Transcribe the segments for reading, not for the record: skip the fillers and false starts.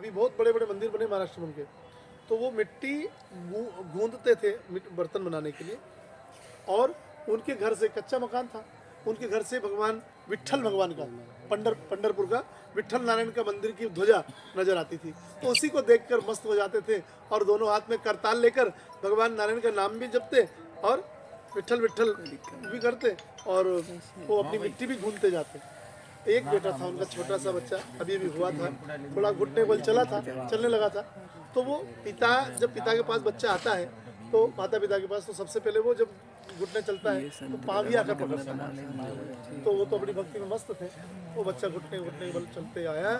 अभी बहुत बड़े बड़े मंदिर बने महाराष्ट्र में उनके, तो वो मिट्टी गूंदते थे बर्तन बनाने के लिए, और उनके घर से कच्चा मकान था, उनके घर से भगवान विट्ठल भगवान का पंढरपुर का विट्ठल नारायण का मंदिर की ध्वजा नजर आती थी। तो उसी को देखकर मस्त हो जाते थे और दोनों हाथ में करताल लेकर भगवान नारायण का नाम भी जपते और विट्ठल विट्ठल भी करते, और वो अपनी मिट्टी भी गूंदते जाते। एक बेटा था उनका, छोटा सा बच्चा, अभी अभी हुआ था, थोड़ा घुटने बल चला था, चलने लगा था। तो वो जब पिता के पास बच्चा आता है, तो माता पिता के पास, तो सबसे पहले वो जब घुटने चलता है तो पाँव ही आकर पकड़ता है। तो वो तो अपनी भक्ति में मस्त थे। वो बच्चा घुटने घुटने बल चलते आया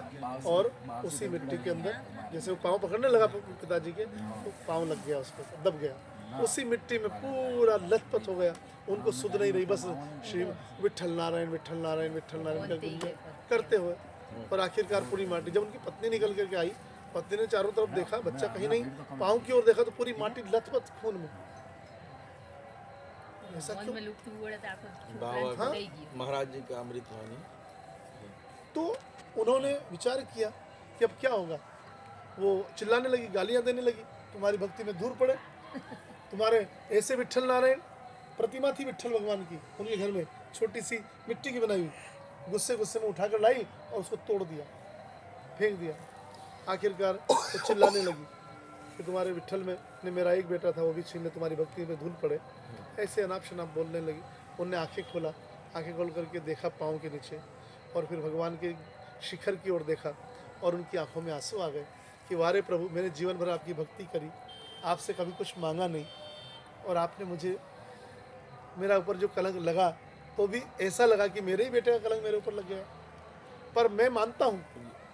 और उसी मिट्टी के अंदर जैसे वो पाँव पकड़ने लगा पिताजी के, तो पाँव लग गया, उसको दब गया, उसी मिट्टी में पूरा लथपथ हो गया। उनको सुध नहीं रही, बस श्री विट्ठल नारायण विट्ठल नारायण विट्ठल नारायण करते हुए, और आखिरकार पूरी माटी, जब उनकी पत्नी निकल करके आई, पत्नी ने चारों तरफ देखा, बच्चा कहीं नहीं, पाँव की ओर देखा तो पूरी माटी लथपथ खून में। ऐसा क्यों? हाँ? महाराज जी का अमृतवाणी। तो उन्होंने विचार किया कि अब क्या होगा। वो चिल्लाने लगी, गालियां देने लगी, तुम्हारी भक्ति में धूल पड़े, तुम्हारे ऐसे विट्ठल नारायण। प्रतिमा थी विट्ठल भगवान की उनके घर में, छोटी सी मिट्टी की बनाई हुई, गुस्से गुस्से में उठाकर लाई और उसको तोड़ दिया, फेंक दिया। आखिरकार तो चिल्लाने लगी कि तुम्हारे विट्ठल में ने मेरा एक बेटा था, वो भी छीन ले, तुम्हारी भक्ति में धूल पड़े। ऐसे अनाप शनाप बोलने लगी। उनने आंखें खोला, आंखें खोल करके देखा पाँव के नीचे, और फिर भगवान के शिखर की ओर देखा, और उनकी आंखों में आंसू आ गए कि वारे प्रभु, मैंने जीवन भर आपकी भक्ति करी, आपसे कभी कुछ मांगा नहीं, और आपने मुझे, मेरा ऊपर जो कलंक लगा तो भी ऐसा लगा कि मेरे ही बेटे का कलंक मेरे ऊपर लग गया। पर मैं मानता हूँ,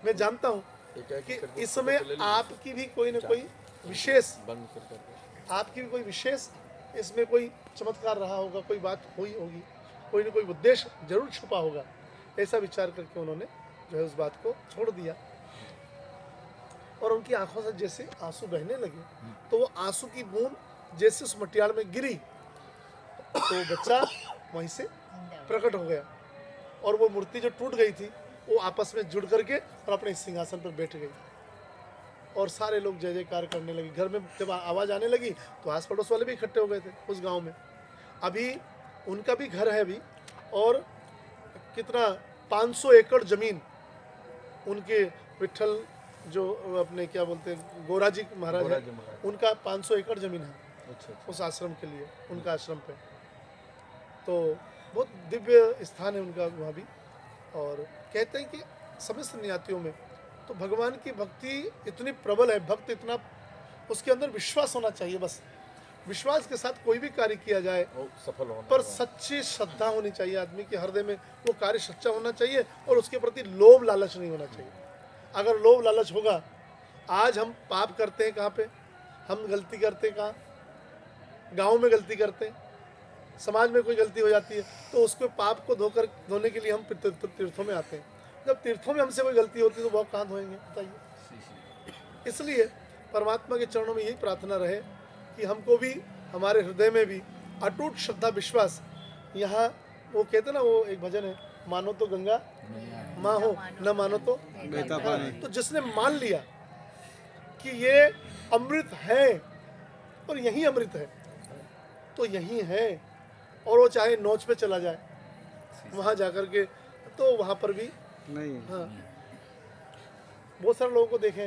मैं जानता हूँ कि इसमें आपकी भी कोई न कोई विशेष, आपकी भी कोई विशेष इसमें कोई चमत्कार रहा होगा, कोई बात हुई होगी, कोई न कोई उद्देश्य जरूर छुपा होगा। ऐसा विचार करके उन्होंने जो है उस बात को छोड़ दिया, और उनकी आंखों से जैसे आंसू बहने लगे, तो वो आंसू की बूंद जैसे उस मटियाल में गिरी, तो बच्चा वहीं से प्रकट हो गया, और वो मूर्ति जो टूट गई थी वो आपस में जुड़ करके और अपने सिंहासन पर बैठ गई, और सारे लोग जय जयकार करने लगे। घर में जब आवाज़ आने लगी तो आस पड़ोस वाले भी इकट्ठे हो गए थे उस गांव में। अभी उनका भी घर है अभी, और कितना 500 एकड़ ज़मीन उनके विट्ठल जो अपने क्या बोलते हैं गोरा जी महाराज है, उनका 500 एकड़ ज़मीन है उस आश्रम के लिए, उनका आश्रम पे। तो बहुत दिव्य स्थान है उनका वहाँ भी। और कहते हैं कि समस्त नियतियों में तो भगवान की भक्ति इतनी प्रबल है, भक्त इतना, उसके अंदर विश्वास होना चाहिए, बस विश्वास के साथ कोई भी कार्य किया जाए सफल होना, पर सच्ची श्रद्धा होनी चाहिए आदमी के हृदय में, वो कार्य सच्चा होना चाहिए, और उसके प्रति लोभ लालच नहीं होना चाहिए। अगर लोभ लालच होगा, आज हम पाप करते हैं कहाँ पे, हम गलती करते हैं कहाँ, गाँव में गलती करते हैं, समाज में कोई गलती हो जाती है तो उसको पाप को धोने के लिए हम तीर्थों में आते हैं। जब तीर्थों में हमसे कोई गलती होती है तो वो कहाँ धोएंगे बताइए। इसलिए परमात्मा के चरणों में यही प्रार्थना रहे कि हमको भी, हमारे हृदय में भी अटूट श्रद्धा विश्वास। यहाँ वो कहते ना, वो एक भजन है, मानो तो गंगा माँ हो, न मानो तो बहता पानी। तो जिसने मान लिया कि ये अमृत है और यही अमृत है, तो यही है, और वो चाहे नोच पे चला जाए वहाँ जाकर के, तो वहाँ पर भी नहीं। हाँ, बहुत सारे लोगों को देखें